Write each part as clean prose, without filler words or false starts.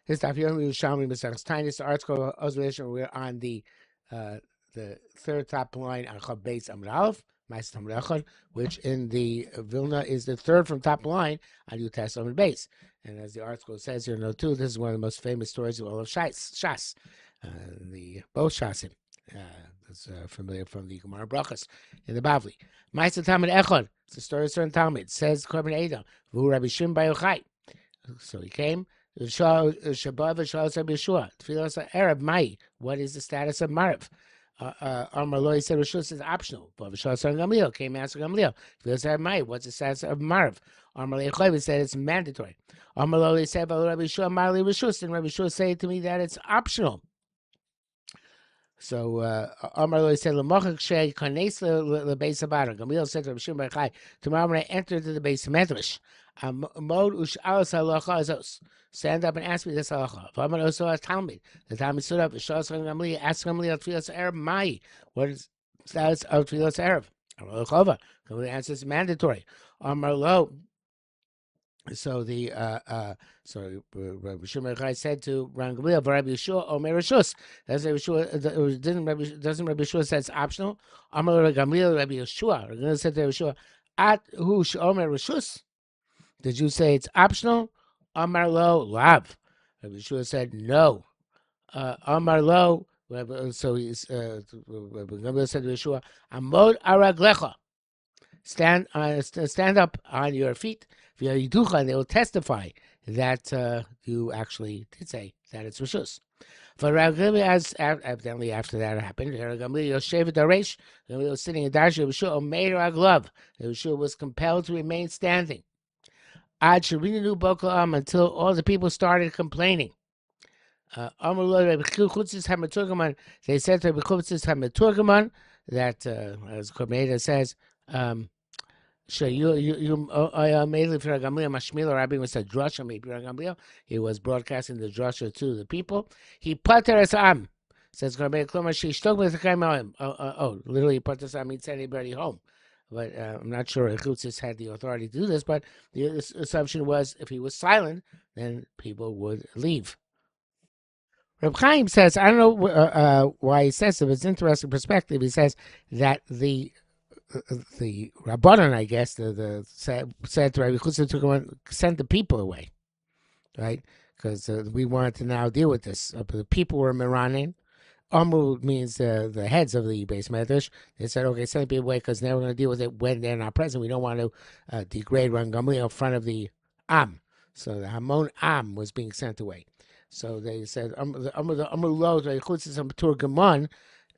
This is Yerushalmi Taanis. The article observation. We're on the third top line on Chav Beis Amud Aleph, Ma'aseh Talmid Echad, which in the Vilna is the third from top line on Yutes Amud Beis. And as the article says here, note 2, this is one of the most famous stories of all of Shas, the both Shasim. That's familiar from the Gemara Brachas in the Bavli. Ma'aseh Talmid Echad. It's the story of certain Talmud. Says Korban Edom, V'hu Rabbi Shimon Bar Yochai. So he came. Arab Mai. What is the status of Mariv? Amar Lo, he said Rishus is optional. Gamliel came asking Gamliel. Arab Mai. What's the status of Mariv? Amar Lo said it's mandatory. Amar Lo, he said Rabbi Shua Marli Rishus, and Rabbi Shua said to me that it's optional. So Amar Lo said L'mochak Shei Kanes LeBeis Habara. Gamliel said to Rabbi Shimon Bar Yochai, tomorrow when I enter to the base of Medrash, Mod Ush'alas Halacha Azos. Stand up and ask me this halacha. V'amar also as Talmud. The Talmud stood up. V'shas Gamliel asked Gamliel Tfilas Erev Mai. What is the status of Tfilas Erev? Amar Lo Chova. Gamliel answers mandatory. Amar Lo. So the Rabbi Shimon Bar Yochai said to Ran Gamliel, "Rabbi Yeshua Omer Rishus." Doesn't Rabbi Yeshua say it's optional? Amar Lo Gamliel Rabbi Yeshua. Gamliel said to Rabbi Yeshua, "At hu Omer Rishus." Did you say it's optional? Amar Lo Lav. Rabbi Yeshua said no. Amar Lo. So he's Gamliel said to Yeshua, "Amod araglecha." Stand up on your feet. And they will testify that you actually did say that it's Rishus. For Gamliel, as evidently after that happened, Gamliel was sitting in Darsha. Yeshua was compelled to remain standing. Until all the people started complaining. They said to Rabbi Chutzis HaMeturgaman that, as Korban says, he was broadcasting the drasha to the people. He pater as am, says Korban. Literally pater as am means send anybody home. But I'm not sure if Chutzis had the authority to do this, but the assumption was if he was silent, then people would leave. Reb Chaim says, I don't know why he says it, but it's an interesting perspective. He says that the Rabbanan, I guess, said to Rabbi Chutzis to send the people away, right? Because we wanted to now deal with this. The people were Meranin. Amru means the heads of the base medrash. They said, okay, send the people away because now we're going to deal with it when they're not present. We don't want to degrade Ran Gamliel in front of the Am. So the Hamon Am was being sent away. So they said, Amru Lo, Rabbi Chutzis Amatur Gaman.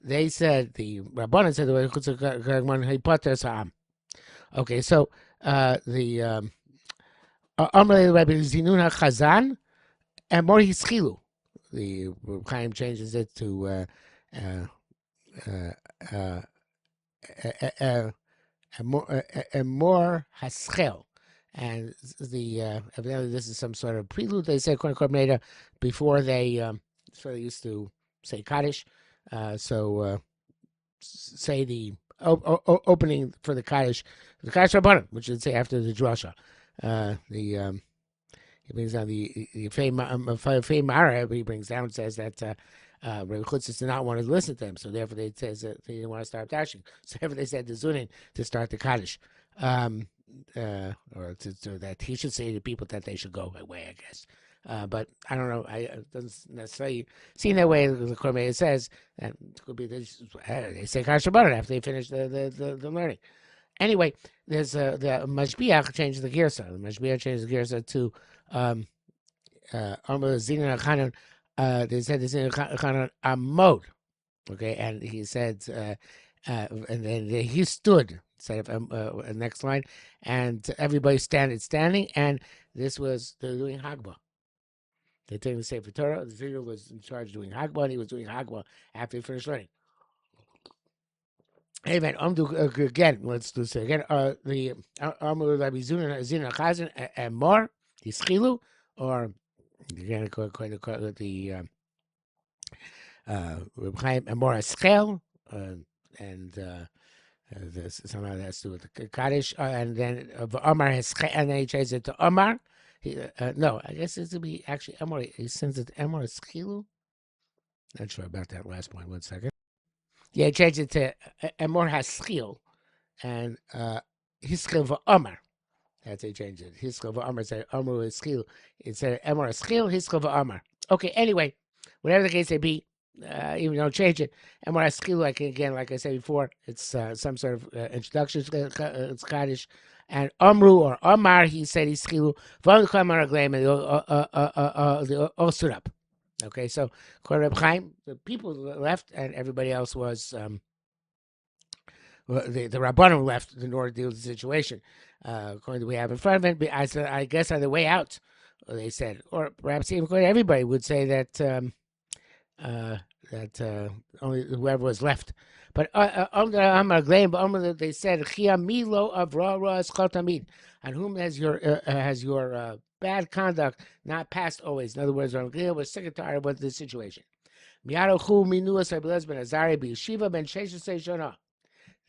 They said, the Rabbanan said, Rabbi Chutzis Gaman Hipater Am. Okay, so the Amru Rabbi Zinun HaChazan and more Hischilu. The Chaim changes it to more haschel, and evidently this is some sort of prelude. They say according to Korban before they used to say Kaddish, say the opening for the Kaddish Rabbanan, which would say after the drasha. He brings down the Fei Mara. He brings down and says that Rabbi Chutzis did not want to listen to him, so therefore they says that they didn't want to start dashing. So therefore they said to Zunin to start the Kaddish, or to that he should say to people that they should go away, I guess. But I don't know. It doesn't necessarily seem that way. The Korban says that it could be they say Kaddish Rabbanan after they finish the learning. Anyway, there's the Mashbiach changes the Girsa. The Mashbiach changes the Girsa to Zinin HaChanon. They said the Zinin HaChanon Amod. Okay, and he said, and then he stood. Instead of next line, and everybody standing, and they're doing Hagbah. They're taking the Sefer Torah. The figure was in charge of doing Hagbah, and he was doing Hagbah after he finished learning. Amen. Again, let's do this again. The Amr Rabbi Zina Chazan and more the Schilu, or again according to the Reb Chaim and more Eschel, and somehow that has to do with the Kaddish, and then Omar Eschel, and then he changes it to Omar No, I guess it's to be actually Emor. He sends it to Emor Schilu. Not sure about that last point. 1 second. Yeah, he changed it to Emor Haschil and Hischil v'Amar. That's how he changed it. Hischil v'Amar said Amar Hischil. It said Emor Haschil, Hischil v'Amar. Okay, anyway, whatever the case may be, even don't change it. Emor Haschil, like I said before, it's some sort of introduction. It's Kaddish. And Amru or Amar, he said Hischil. V'Amar Kamar Agleim, and they all stood up. Okay, so according to Reb Chaim, the people left, and everybody else was the Rabbanim left in order to deal with the situation. According to what we have in front of it, I guess on the way out, they said, or perhaps even everybody would say that only whoever was left. But they said, on whom has your bad conduct not passed always? In other words, Ramglia was sick and tired of the situation.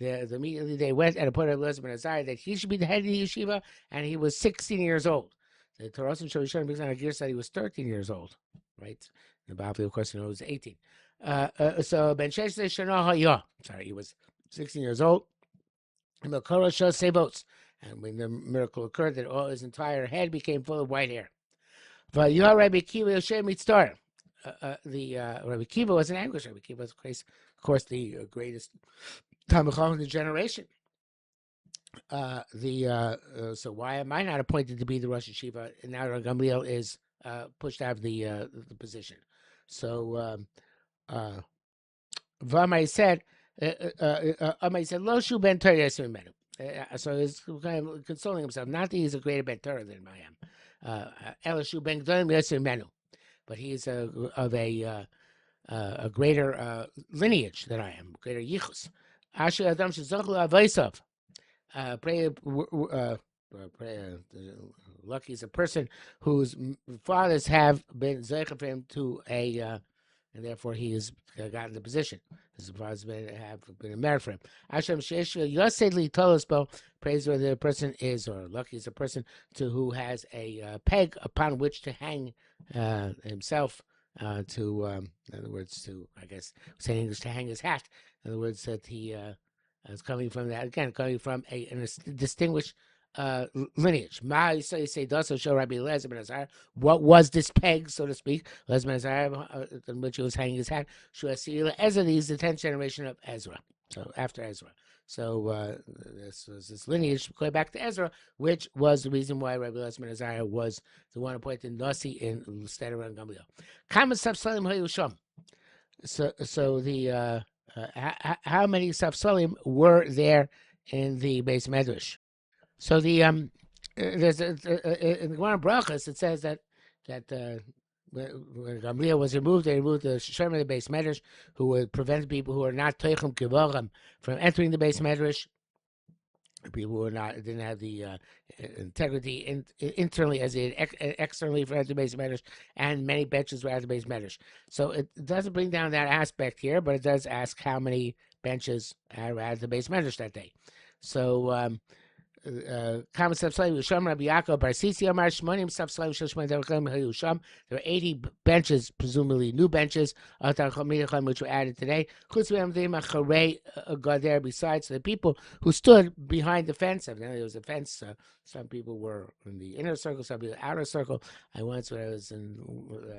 Immediately they went and appointed Elazar ben Azariah that he should be the head of the yeshiva, and he was 16 years old. The Torah Shoshan brings on a gear said he was 13 years old, right? The Bible, of course, knows 18. So Ben Sheshe Shana Hayah, sorry, he was 16 years old. And when the miracle occurred, that all his entire head became full of white hair. But Rabbi Kiva Yoshem Mitzar. Rabbi Kiva was an anguish. Rabbi Kiva was, of course, the greatest Talmid Chacham in the generation. So why am I not appointed to be the Rosh Yeshiva? And now Gamliel is pushed out of the position. So Vamai said, Lo Shu Ben Torah Yisrael Menu. So he's kind of consoling himself. Not that he's a greater Ben Torah than I am. Ela Shu Ben Gdolim Yisrael Menu. But he is of a greater lineage than I am, greater yichus. Asher Adam Shezachlu Avaisav. Lucky is a person whose fathers have been zeicher for him to a, and therefore he has gotten the position. His fathers have been married for him. Hashem Sheish Yosedli Tolosbo, praise whether the person is, or lucky is a person to who has a peg upon which to hang himself. In other words, I guess, say in English, to hang his hat. In other words, that he is coming from that, again, coming from a distinguished lineage. What was this peg, so to speak? Elazar ben Azariah, in which he was hanging his hat. Ezra, he's the 10th generation of Ezra, so after Ezra. So this was this lineage going back to Ezra, which was the reason why Rabbi Elazar ben Azariah was the one appointed Nasi instead of Gamliel. So the how many Safsalim were there in the Beis Medrash? So the there's in the Gemara Brachas it says that when Gamliel was removed, they removed the Shem of the Beis Medrash, who would prevent people who are not Teichum Kivorim from entering the Beis Medrash. People who didn't have the integrity internally as externally for the Beis Medrash, and many benches were at the Beis Medrash. So it doesn't bring down that aspect here, but it does ask how many benches were at the Beis Medrash that day. So there were 80 benches, presumably new benches, which were added today. Besides the people who stood behind the fence, there was a fence. Some people were in the inner circle, some people in the outer circle. When I was in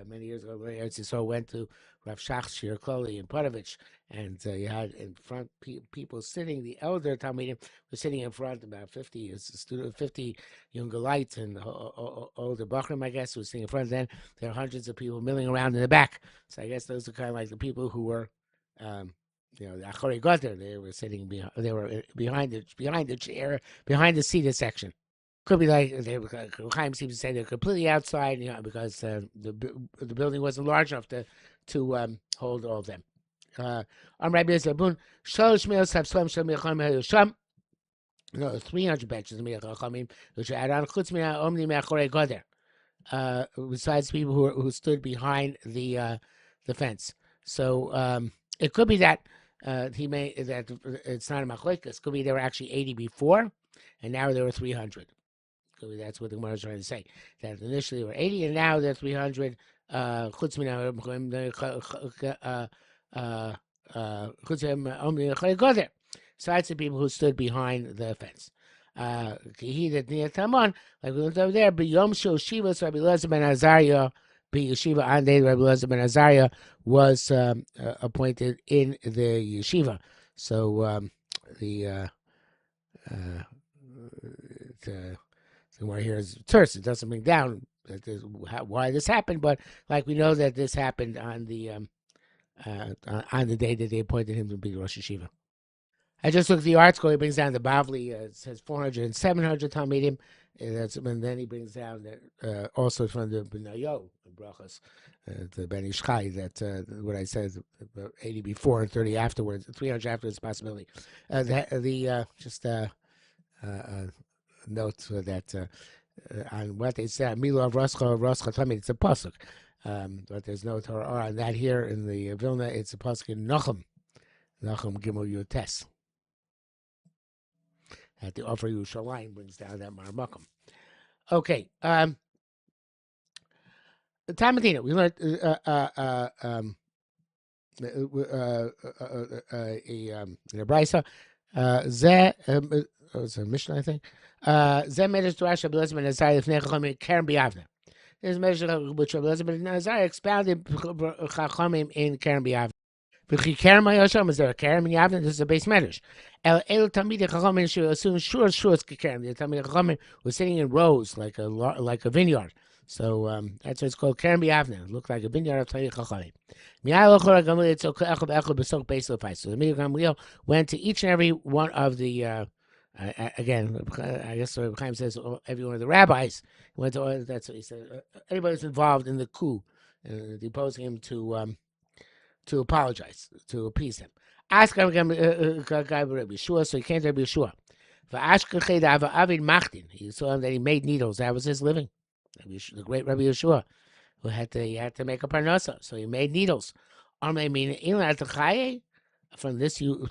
many years ago, went to Rav Shach Shir Kloli in Podovich, and you had in front people sitting. The elder Talmidim was sitting in front, about 50 younger lights and older Bachrim, I guess, was sitting in front. Then there are hundreds of people milling around in the back. So I guess those are kind of like the people who were, the Achorei Goter. They were sitting behind. They were behind the chair, behind the seated section. Could be like Chaim seems to say they're completely outside, because the building wasn't large enough to hold all of them. Rabbi Zabun, 300 benches which are add on besides people who stood behind the fence. So it could be that that it's not a machlokes. It could be there were actually 80 before, and now there were 300. That's what the Gemara is trying to say. That initially there were 80, and now they're 300. Chutz min go there. Besides the people who stood behind the fence. He that near Taman, like we went over there, but Yom Shul Shiva, so Rabbi Elazar ben Azariah, be yeshiva on day Rabbi Elazar ben Azariah was appointed in the yeshiva. So the where here is terse. It doesn't bring down why this happened, but like we know that this happened on the day that they appointed him to be Rosh Yeshiva. I just looked at the article. He brings down the Bavli. It says 400 and 700 Talmidim. And then he brings down also from the Benayo Brachas, the Ben Ishchai, that what I said, 80 before and 30 afterwards, 300 afterwards, possibility. Just note that on what they said, Milo of Roscha Tamid, it's a pasuk, but there's no Torah on that here in the Vilna. It's a pasuk in Nachum Gimel Yotes. At the offer Yerushalmi brings down that Marmakum. Okay, Tamadina, we learned in a brisa. It's a Mishnah, I think. Zeh medrash to Rabbi Elazar ben Azariah lifnei Chachamim Keren B'Yavne. This medrash which Rabbi Elazar ben Azariah expounded Chachamim in Keren B'Yavne. Is there a Keren B'Yavne? This is a base medrash. El Talmidei Chachamim should assume sure it's Keren. The Talmidei Chachamim was sitting in rows like a vineyard. So that's why it's called Keren B'Yavne. It looked like a vineyard of Talmidei Chachamim. So the Gamliel went to each and every one of the again, I guess Rabbi Chaim says every one of the rabbis went to. That's what he said. Anybody who's involved in the coup, deposing him to apologize, to appease him. Ask him Rabbi Yeshua, so he came to Rabbi Yeshua. He saw him that he made needles. That was his living. The great Rabbi Yeshua, who had to make a parnasa, so he made needles. From this you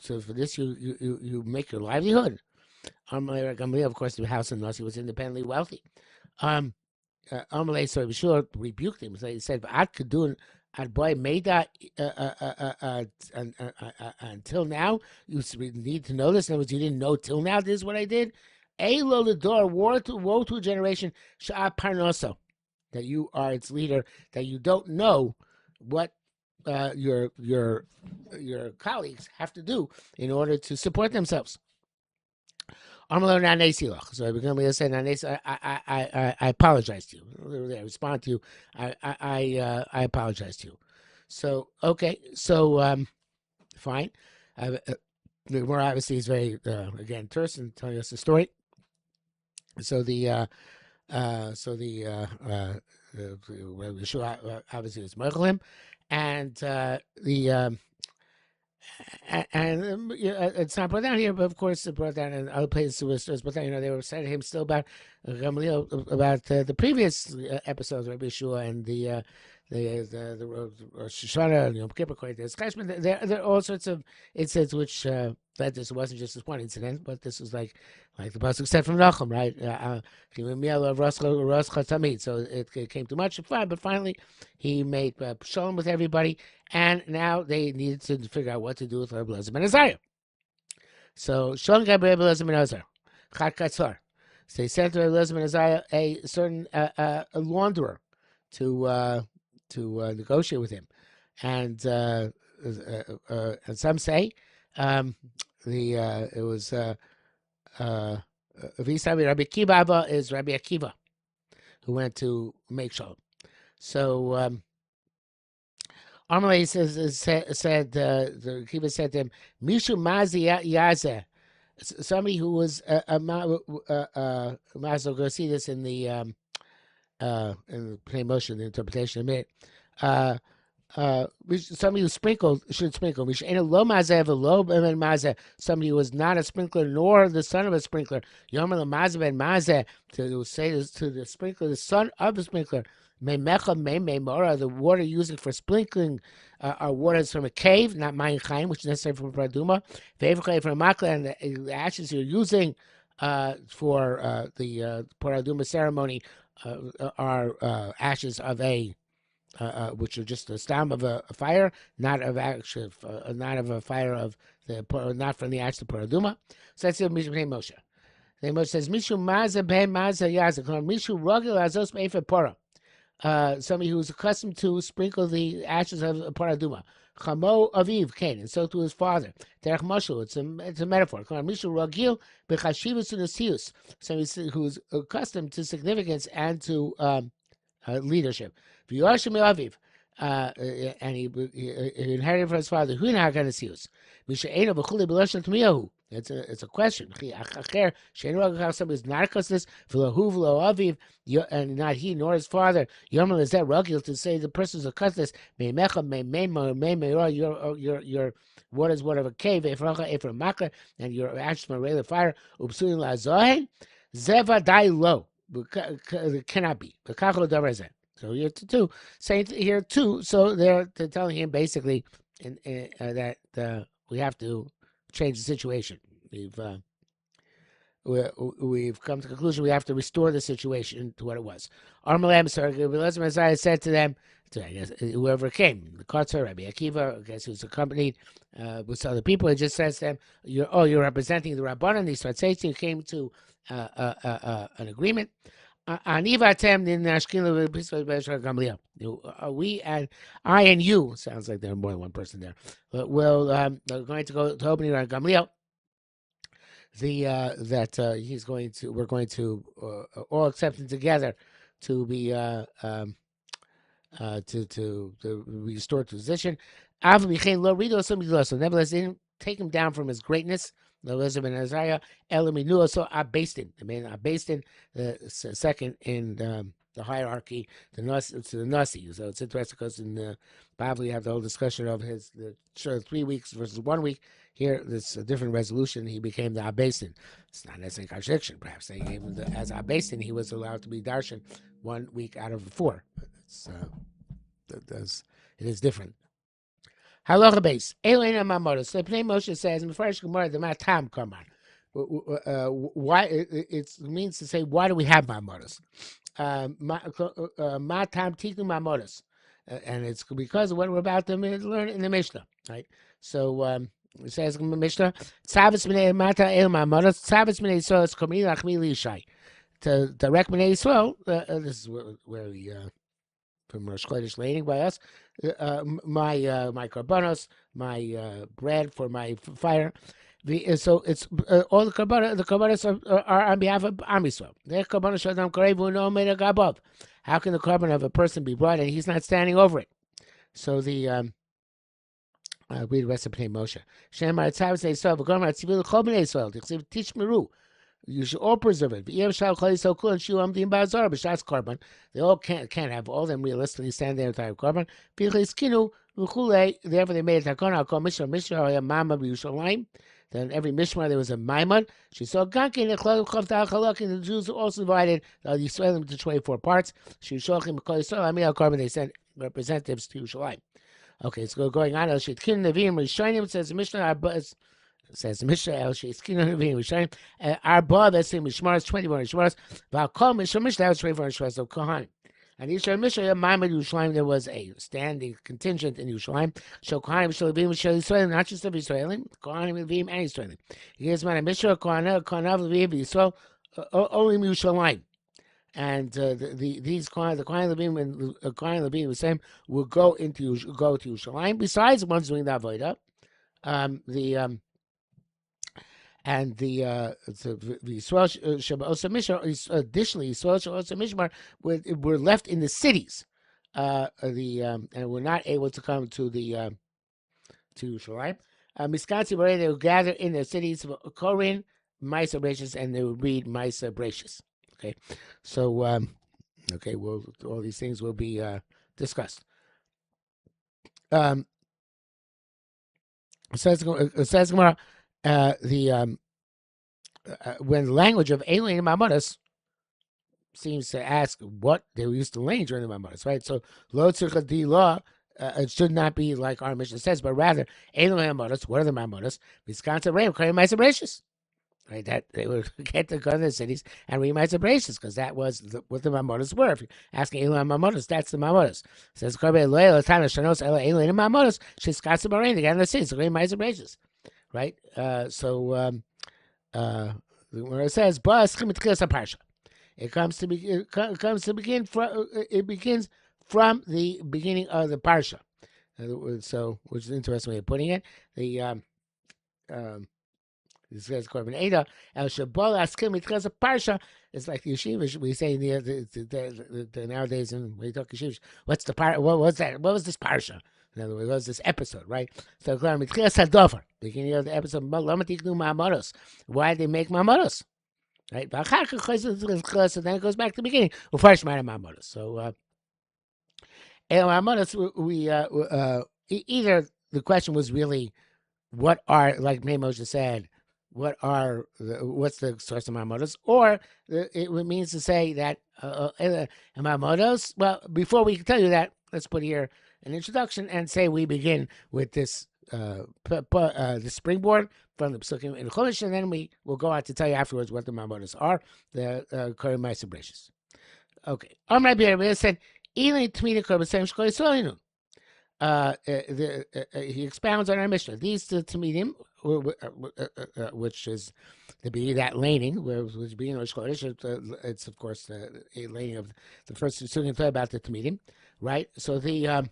make your livelihood. Of course, the house in Nos, he was independently wealthy. So Yeshua rebuked him. So he said, boy made that until now. You need to know this. In other words, you didn't know till now. This is what I did. Elo the door, woe to a generation, Sha'a Parnoso, that you are its leader, that you don't know what your colleagues have to do in order to support themselves. So I become to say, I apologize to you. I respond to you. I apologize to you. So okay, so fine. The Gemara obviously is very again terse and telling us the story. So the Yeshua obviously was Michael, and it's not brought down here, but of course it's brought down in other places. But they were saying to him still about about the previous episodes of Rabbi Yeshua and the Rosh Hashanah and Yom Kippur. There's there are all sorts of incidents which that this wasn't just this one incident, but this was like the pasuk said from Nachum, right? So it came too much, fine, but finally he made shalom with everybody, and now they needed to figure out what to do with Rabbi Elazar ben Azariah. So shalom Rabbi Elazar ben Azariah, Chad Katzar. So they sent to Rabbi Elazar ben Azariah a certain a launderer to negotiate with him, and some say it was Rabbi Akiva is Rabbi Akiva who went to make shalom. So Amalei said the Akiva said to him, Mishu Mazi Yazeh, somebody who was Mazel. Go see this in the Pnei Moshe, the interpretation of it. Somebody who sprinkled should sprinkle. Somebody who was not a sprinkler nor the son of a sprinkler. To say this to the sprinkler, the son of the sprinkler. The water using for sprinkling are waters from a cave, not Mayin Chaim, which is necessary for Praduma. And the ashes you're using for the Paraduma ceremony are ashes of which are just the stem of a fire, not of not of a fire of not from the ash of Paraduma. So that's it. Moshe. Then Moshe says, "Mishu maza ben maza yazik." Mishu rogel azos meifet pora. Somebody who's accustomed to sprinkle the ashes of paraduma. Chamo aviv Cain, and so to his father. Derech mashul, it's a metaphor. Mishu ragil b'chashivus unasius. Somebody who's accustomed to significance and to leadership. V'yoshim aviv. And he inherited from his father. Who not going to see us? It's a question. Somebody is not accustomed to this, and not he nor his father. Yomal is that rugged to say the person is accustomed to your what is what of a cave, and your ashes from a rail of fire. Zeva dai lo. Cannot be. So here too, same here too. So they're telling him basically that we have to change the situation. We've come to the conclusion we have to restore the situation to what it was. Armalam Messiah said to them, I guess, whoever came, the Kotzer, Rabbi Akiva, I guess who's accompanied with other people, it just says to them, you're representing the Rabbanan. He starts saying you came to an agreement. We and I and you, sounds like there are more than one person there, but we're going to go to opening around Gamliel. We're going to all accept him together to be to restore to position. Nevertheless, they didn't take him down from his greatness. Elizabeth and Isaiah, Elaminu, so Abastin, the man Abastin, the second in the hierarchy, to the Nasi. So it's interesting because in the Bible you have the whole discussion of his 3 weeks versus 1 week. Here, there's a different resolution. He became the Abastin. It's not necessarily a contradiction, perhaps. They gave him as Abastin, he was allowed to be Darshan 1 week out of 4. It is different. Halacha base. Elena Mamodos. So Pnei Moshe says in the first Gemara, the Matam Karman. Why it means to say, why do we have Mamodos? Matam Tiknu Mamodos. And it's because of what we're about to learn in the Mishnah, right? So it says in the Mishnah, Tzavis B'nei Mata El Mamodos, Tzavis B'nei Yisrael, it's Komri Lachmi Lishai. To direct B'nei Yisrael, this is where we from Rosh Chodesh laning by us, my karbanos, my bread for my fire. So it's all the karbanos are on behalf of Am Yisrael. How can the carbon of a person be brought and he's not standing over it? So the read the rest of Pnei Moshe. Teach Meru. You should all preserve it. They all can't have all them realistically stand there entire carbon. Therefore, they made a takon. Then every mishmar there was a maimon. She saw gankin and the Jews also divided the Yisraelim into 24 parts. She was shocking because carbon. They sent representatives to Yerushalayim. Okay, so going on. Says the Mishnah. Says the Mishnah, our bar that's in Mishmaras, 21 Mishmaras, Valkol Mishmaras, that was 24 Mishmaras of Kohanim. And each Mishnah, Ma'amad Yerushalayim, there was a standing contingent in Yerushalayim. So Kohanim, Shalabim, Yisrael, not just of Israelim, Kohanim, Levim, and Israelim. Here's my Mishnah, Kohanim, Levim, Yisrael, only Yerushalayim. And these Kohanim, the Kohanim, Levim, and Kohanim, Levim, the same, will go to Yerushalayim. Besides the ones doing the Avodah, and the Yisrael Shabbat additionally Yisrael Shabbat Mishmar were left in the cities, and were not able to come to the to Yerushalayim. Miskansi they would gather in their cities, Korin, Maisa Bracious, and they would read Maisa Bracious. Okay, so okay, well, all these things will be discussed. Says Gemara. When the language of alien and Mamodas seems to ask what they used to learn during the Mamodas, right? So lo tzircha di law, it should not be like our mission says, but rather alien Mamodas. What are the Mamodas? Viskansa reim kari ma'aser bereshis. right? That they would get to go to the cities and read Ma'aser Bereshis, because that was what the Mamonas were. If you're asking Elam Mamonas, that's the Mamonas. Says Korbe Loyal Tana Shanos Ela Elam Mamonas. She's got some rain to get in the cities. Read Ma'aser Bereshis, right? Where it says Bas Chimitkis Parsha. It comes to begin from. It begins from the beginning of the parsha. So, which is an interesting way of putting it. The this says Korban Eda El Shabol Askim because of parsha. It's like the yeshiva we say the nowadays when we talk yeshiva. What's the par? What was that? What was this parsha? In other words, what was this episode, right? So, beginning of the episode, why did they make mamoros? Right? So then it goes back to the beginning. So, either the question was really, what are, like Moshe said, what's the source of mamoros, or it means to say that mamoros. Well, before we can tell you that, let's put here an introduction and say we begin with this the springboard from the Pesukim in Chumash, and then we will go on to tell you afterwards what the mamoros are, the Korban Ma'aser Bereshis. Okay. Amr Rabbi said, "Elin Tmina Korban Shem Shkol Yisraelinu." He expounds on our Mishnah. These Tamidim, which is to be that laning, which being Rosh Chodesh, it's of course a laning of the first Sugin Torah about the Tamidim, right? So they're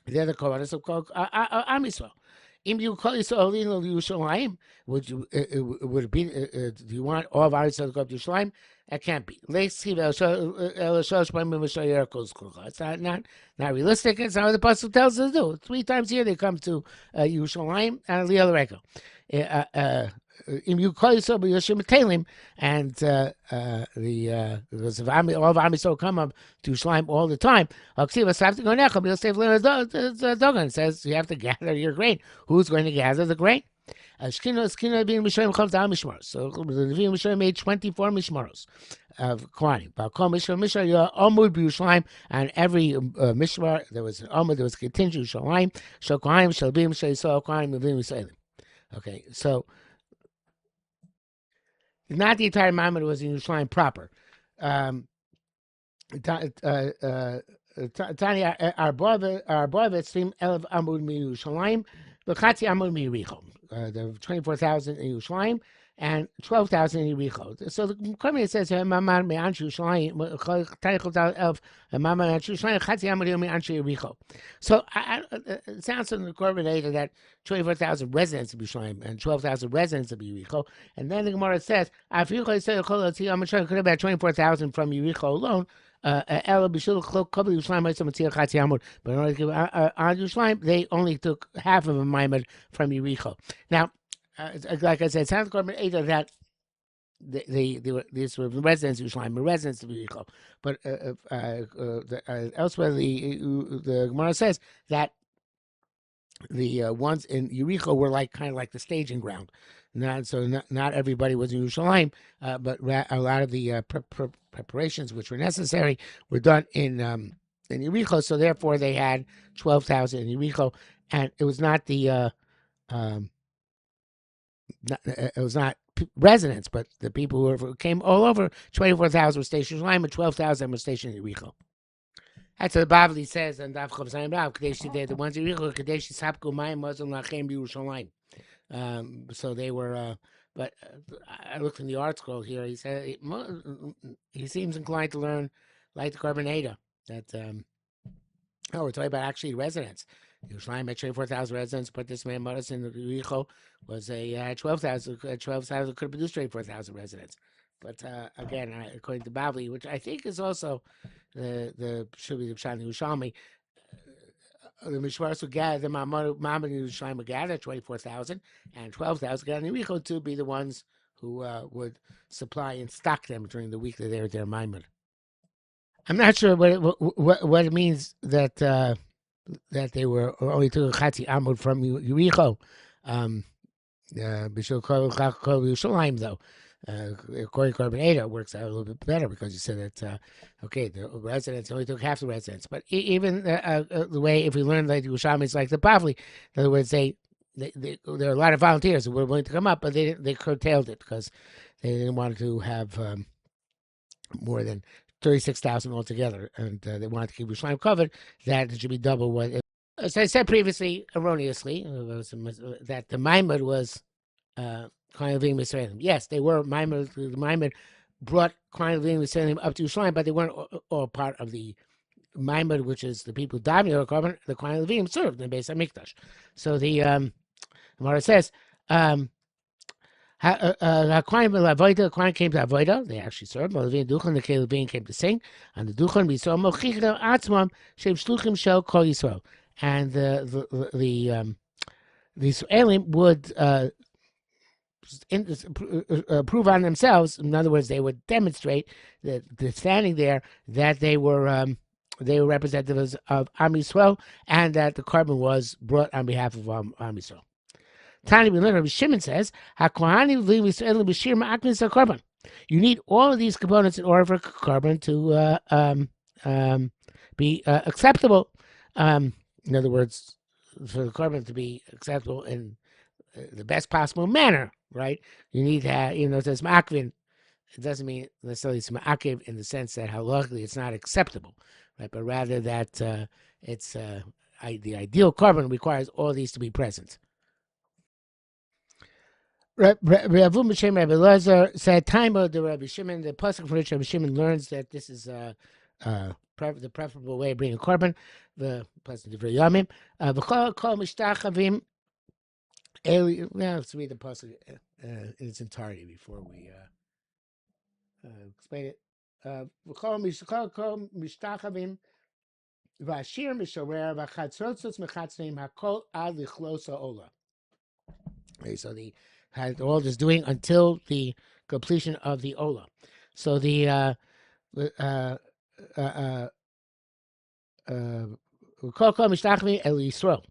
the Korbanos of Am Yisrael. Im you call Yisrael Yerushalayim, would it be? Do you want all of our Yisrael to go up to Yerushalayim? That can't be. It's not realistic. It's not what the Apostle tells us to do. 3 times a year they come to Yerushalayim and Liel Reko. You call yourself Yerushalmi Taanis, and because if all of Am Yisrael come up to Yerushalayim all the time, it says you have to gather your grain. Who's going to gather the grain? Shkina being Mishmarim comes down Mishmaros. So the Nevi'im Mishmarim made 24 Mishmaros of Kohanim. Balkon Mishmar Amud B'Yerushalayim, and every Mishmar there was an Amud, there was a contingent Yerushalayim. Shel Kohanim, Shel Bim, Shel Yisrael, Kohanim, Nevi'im Yisraelim. Okay, so not the entire Ma'amad was in Yerushalayim proper. Tanya Arbovet stream Elv Amud Yerushalayim, B'Chatzi Amud Yericho. There were 24,000 in Yerushalayim and 12,000 in Yericho. So the Korban says here, Maman me'anchu Yerushalayim, Tarichot Elv, Maman me'anchu Yerushalayim, Chatzi Amud me'anchu Yericho. So it sounds from the Korban that 24,000 residents of Yerushalayim and 12,000 residents of Yericho. And then the Gemara says, could have about 24,000 from Yericho alone. But in order to give on Yerushalayim, they only took half of a maimed from Yericho. Now, like I said, it sounds like that these were residents of Yerushalayim, residents of Yericho. But elsewhere, the Gemara says that the ones in Yericho were kind of like the staging ground. Not everybody was in Yerushalayim, but a lot of the preparations which were necessary were done in Yericho. So therefore, they had 12,000 in Yericho, and it was not it was not residents, but the people who came all over. 24,000 were stationed in Yerushalayim, and 12,000 were stationed in Yericho. That's what the Bavli says, and the ones in Yericho, Kadesh Sapku Mayim Muslim Lachem Yerushalayim. So they were, but I looked in the article here. He said he seems inclined to learn like the Korban Eda. That we're talking about actually residents. Yerushalayim had 24,000 residents, but this man Modus in Yericho was a 12,000. 12,000 could produce 24,000 residents. But again, according to Bavli, which I think is also should be the Pshat Yerushalmi, the Mishmaros would gather, the Ma'amad and Yerushalayim would gather 24,000, and 12,000 got in Yericho to be the ones who would supply and stock them during the week that they were there, Maimon. I'm not sure what it means that they were only took a Chatzi Amud from Yericho. B'shul Kol Yerushalayim, though. According to Korban Eda, it works out a little bit better because you said that, the residents only took half the residents. But even the way, if we learn like Yerushalmi, it's like the Bavli. In other words, they there are a lot of volunteers who were willing to come up, but they curtailed it because they didn't want to have more than 36,000 altogether, and they wanted to keep Yerushalayim covered. That it should be double what. As I said previously, erroneously, that the Maimon was Kohen Levim Yisraelim. Yes, they were Maimon. The Maimon brought Kohen Levim Yisraelim up to Yerushalayim, but they weren't all part of the Maimon, which is the people davening or carbon. The Kohen Levim served in the Beis Hamikdash. So the Gemara says. The Kohen came to Avodah. They actually served. The Levin came to sing. And the Duchan we saw Mochichim Atzmam Shem Shluchim Shel Kol Yisrael. And the Israelim would prove on themselves. In other words, they would demonstrate that standing there that they were representatives of Am Yisrael, and that the carbon was brought on behalf of Am Yisrael. Tani, we learn Rabbi Shimon says, you need all of these components in order for carbon to be acceptable. In other words, for the carbon to be acceptable in the best possible manner, right? You need to have, it says ma'akvin. It doesn't mean necessarily it's ma'akiv in the sense that halachically it's not acceptable, right? But rather that it's the ideal carbon requires all these to be present. Rabbi Elazar said, "Time of the Rabbi Shimon, the pasuk from which Rabbi Shimon learns that this is the preferable way of bringing carbon. The pasuk of Yerushalmi Taanis. Now let's read the pasuk in its entirety before we explain it. V'ashir mishorer v'chatzrotzos mechatzneim hakol ad lichlos ha'ola." Okay, so the had all just doing until the completion of the Ola. So the Kol Mishtachvi El Yisrael,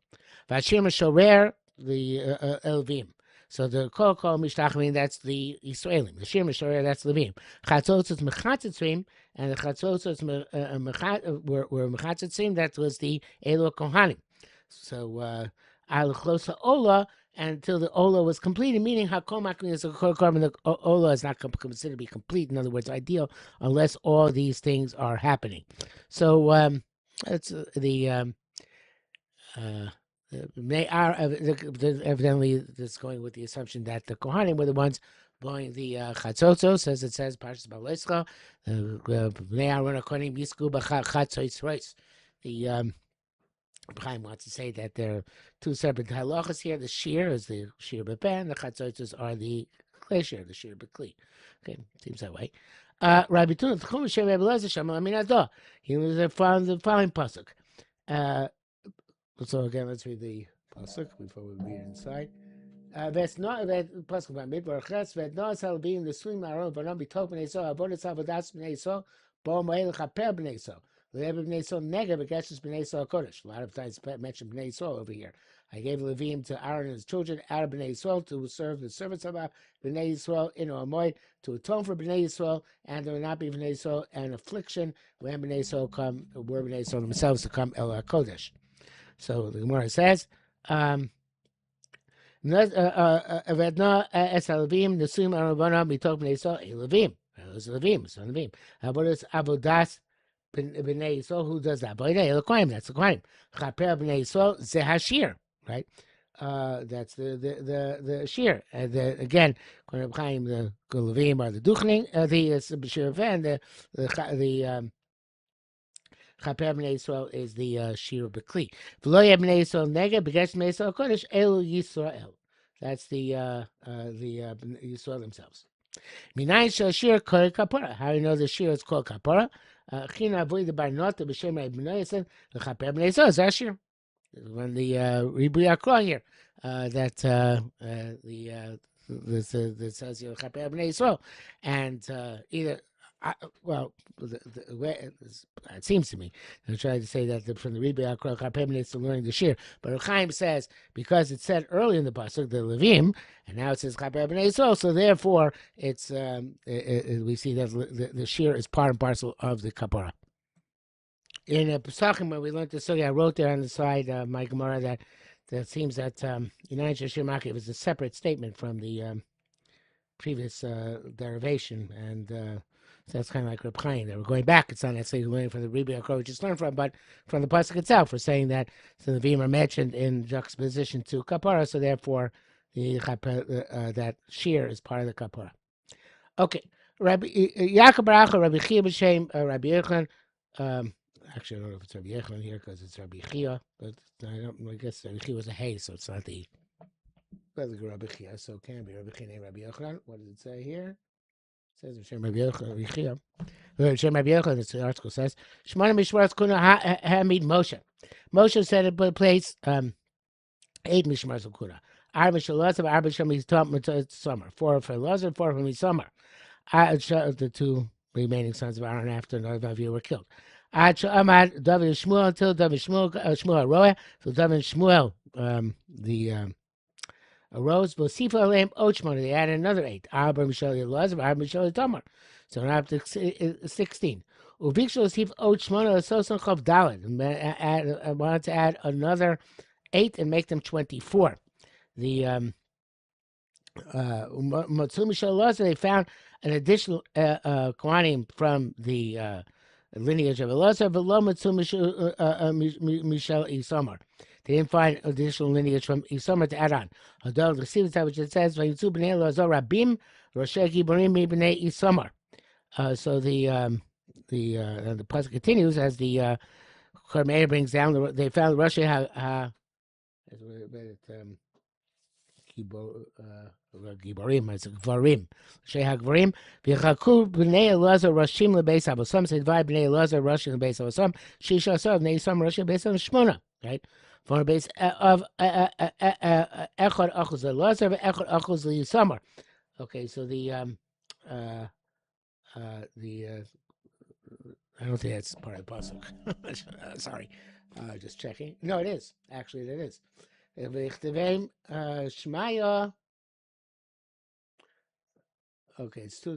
Vashir Meshorer the Elvim. So the Kol Mishtachvi, that's the Yisraelim. The Shir Meshorer, that's Levim. Chatzotzos Mechatzitzim, and the Chatzotzos were Mechatzitzim, that was the Elo Kohanim. So Al Chlosa Ola. Until the Ola was completed, meaning Hakomak is a carbon, the Ola is not considered to be complete. In other words, ideal, unless all these things are happening. So it's evidently this going with the assumption that the Kohanim were the ones blowing the Chatzotzos, as it says, Parshas Ba'Leischa, Bnei Aaron HaKohanim Yisku B'Chatzotzos. The Chaim wants to say that there are two separate halachas here. The shir is the shir b'pen, the chatzotzos are the clay shir, the shir b'kli. Okay, seems that way. Rabbi Tuna, Tchum Shem Rabbi Elazar Shem Aminado. He was found the following pasuk. So again, let's read the pasuk before we read it inside. That's not that pasuk by midbar ches. That no shall be in the swim aron, but not be token eso. Avodas avodas bnei eso. Bo moel chaper bnei eso. A lot of times mention Bnei Yisrael over here. I gave Levim to Aaron and his children out of Bnei Yisrael to serve the servants of Bnei Yisrael in Omoid, to atone for Bnei Yisrael, and there will not be Bnei Yisrael an affliction when Bnei Yisrael were Bnei Yisrael themselves to come El HaKodesh. So the Gemara says, Vedna es Levim Nesuim Arabana Mitok Bnei Yisrael Levim. It was Levim, son of Levim. Avodas Bnei Yisrael, who does that? That's the Kohanim. Chaper Bnei Yisrael zehashir, right? That's the shir. Again, Kohanim Chaim, the Levim are the duchning, the shir and the Chaper Bnei Yisrael is the shir b'kli. V'lo yeh Bnei Yisrael nega b'gesh Bnei Yisrael kodesh elu Yisrael. That's the Yisrael themselves. Minayin shel shir kol kapara. How do you know the shir is called kapara? China avoided by not the b'shem Bnei Yisrael l'chaper Bnei Yisrael zashir. When the Ribui Akra here that that says l'chaper Bnei Yisrael, and either. The way it seems to me, I'm trying to say that from the Ribui Akra Chaper Bnei Yisrael learning the shir, but Chaim says because it said early in the pasuk the Levim, and now it says Chaper Bnei Yisrael, so therefore it's we see that the shir is part and parcel of the kapara. In a Pesachim, when we learned the sugya, I wrote there on the side of my Gemara that that seems that United Shishimaki was a separate statement from the previous derivation, and so that's kind of like Reb Chaim. They were going back. It's not necessarily learning from the Rebbe Akro just learned from, but from the pasuk itself, for saying that so the Vim are mentioned in juxtaposition to Kapara, so therefore that shear is part of the Kapara. Okay, Rabbi Yaakov Baracha, Rabbi Chia b'Shem, Rabbi Yechon. Actually, I don't know if it's Rabbi Yechon here because it's Rabbi Chia, but I guess Rabbi Chia was a hay, so it's not the Rabbi Chia, so it can be Rabbi Chia named Rabbi Yechon. What does it say here? It says Hashem Rabbi Yechon, Rabbi Chia. Hashem Rabbi Yechon, the article says, Shemana Mishmaras Kuna Hamid Moshe. Moshe said in place 8 Mishmaras Kuna. Arba Shalasav, Arba Shami Summer. 4 for Lazar, 4 for Summer. The 2 remaining sons of Aaron after Nadav were killed. Ad Sha'amad David Shmuel until David Shmuel Roeh. So David Shmuel, arose, Bosifa Alam Ochmon. They added another 8. Arba Mishal Lazar, Arba Mishal Tamar. So now up to 16. Uvikshal Sif Ochmon Sosan Chav Dalad. I wanted to add another 8 and make them 24. The they found an additional Kohanim from the lineage of Elazar, but Lo Matzu Mishal Isamar. They didn't find additional lineage from Isamar to add on. Although the Sivita, which it says, Vayitzu b'nei Elazar Rabim, Roshei Giborim b'nei Isamar. So the pasuk continues as the Kormeir brings down. They found Roshei Giborim, it's Gvarim. Shei HaGvarim. V'chaku b'nei Elazar Roshim lebeis Abo. Some say divide b'nei Elazar Roshim lebeis Abo. Some Shisha Asar b'nei Yisam Roshim lebeis Abo Shmona. Right? For base of Echad Achuz Elazar v'Echad Achuz Yisamar. Okay, so the I don't think that's part of the pasuk. Sorry, just checking. No, it is. Actually, it is. Shmaya. Okay, it's a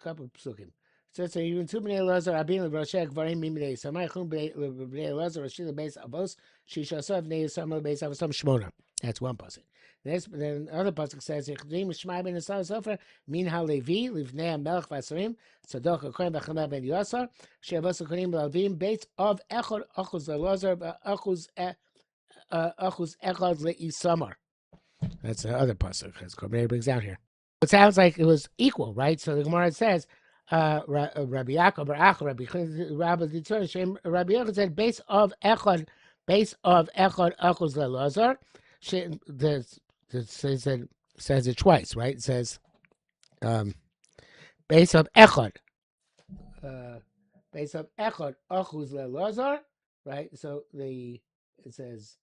couple of psukim. So even 2 bnei Elazar Abin leVroshei Gvarim Mimnei Samai Chum bnei Elazar Roshim lebeis Abos Shisha Asar bnei Yisam lebeis Avosam Shmona. That's one pasuk. Then other pasuk says Yichdim Shmai ben Esau Sofer Min HaLevi Livnei HaMelech VaSarim Tzadok HaKohen B'Chamel ben Yasar She'avos HaKohenim L'Alvim Beis of Echad Achuz Elazar Achuz Echad LeIsamar. That's the other pasuk as Korbanei brings out here. It sounds like it was equal, right? So the Gemara says, Rabbi Yaakov, Rabbi Yitzhak, Rabbi Yaakov said, base of Echad, Achuz LeLazar. Says it twice, right? It says, base of Echad, Achuz LeLazar, right? So it says,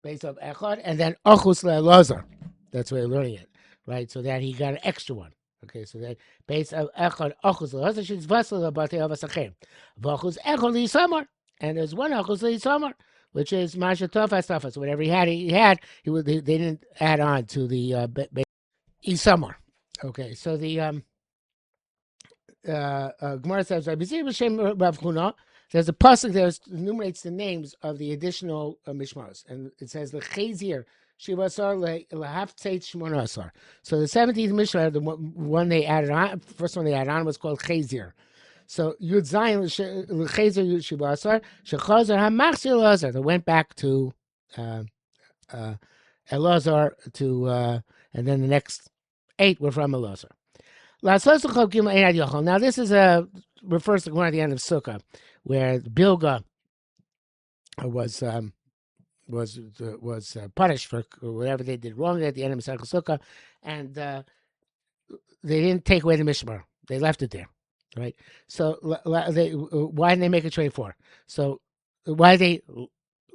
base of Echad, and then Achuz LeLazar. That's where you're learning it, right? So that he got an extra one. Okay, so that base of Echad Achuz LeLazar she's vessel about the Avasachem. V'Achuz Echad LeYisamar, and there's one Achuz LeYisamar, which is Masha Tofas Tofas. Whatever he had. They didn't add on to the Isamar. Okay, so the Gemara says Rav Huna. There's a pasuk that enumerates the names of the additional mishmaros, and it says the Chazir Shivasar Lahaftzeit Shmonasar. So the 17th Mishnah, the one they added on, first one they added on was called Chazir. So Yud Zayin Chazir Shivasar Shechazar Hamachzir Elazar. They went back to Elazar and then the next 8 were from Elazar. Now this is refers to one at the end of Sukkah, where Bilga was punished for whatever they did wrong at the end of Sukkah, and they didn't take away the mishmar; they left it there, right? So why didn't they make it 24? So why did they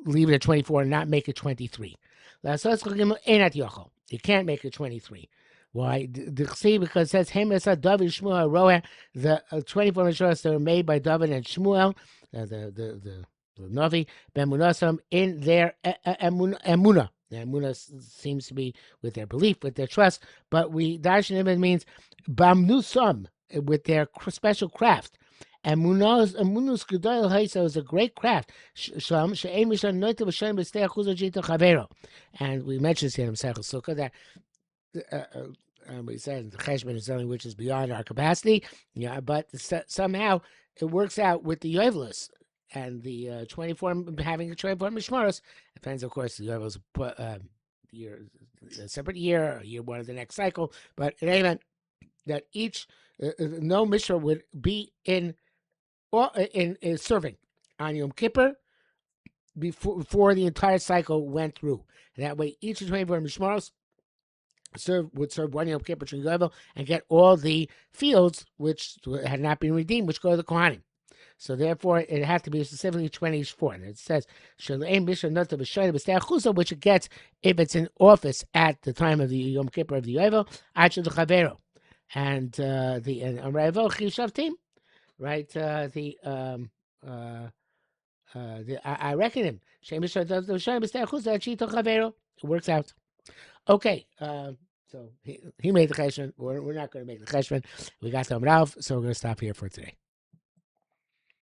leave it at 24 and not make it 23? You can't make it 23. Why? Because it says David Shmuel Roeh, the 24 Mishnahs that were made by David and Shmuel, the Navi Ben Munasam, in their emuna. The emuna seems to be with their belief, with their trust, but Darshan Ibn means bamnusam, with their special craft. And Munus Gedoyel Haisa is a great craft. And we mentioned this here in Masechus Sukkah that we said the cheshbon is something which is beyond our capacity. Yeah, but somehow it works out with the yovelis and the 24 having a 24 mishmaros. Depends, of course, the yovelis year, a separate year, or year one of the next cycle. But in any event, that each no mishra would be in serving on Yom Kippur before the entire cycle went through. And that way, each of the 24 mishmaros would serve one Yom Kippur level and get all the fields which had not been redeemed, which go to the Kohanim. So therefore, it had to be specifically 24. And it says, which it gets if it's in office at the time of the Yom Kippur of the Yovel, and the team, right? I reckon him. It works out. Okay, so he made the cheshbon. We're not going to make the cheshbon. We got the Rav, so we're going to stop here for today.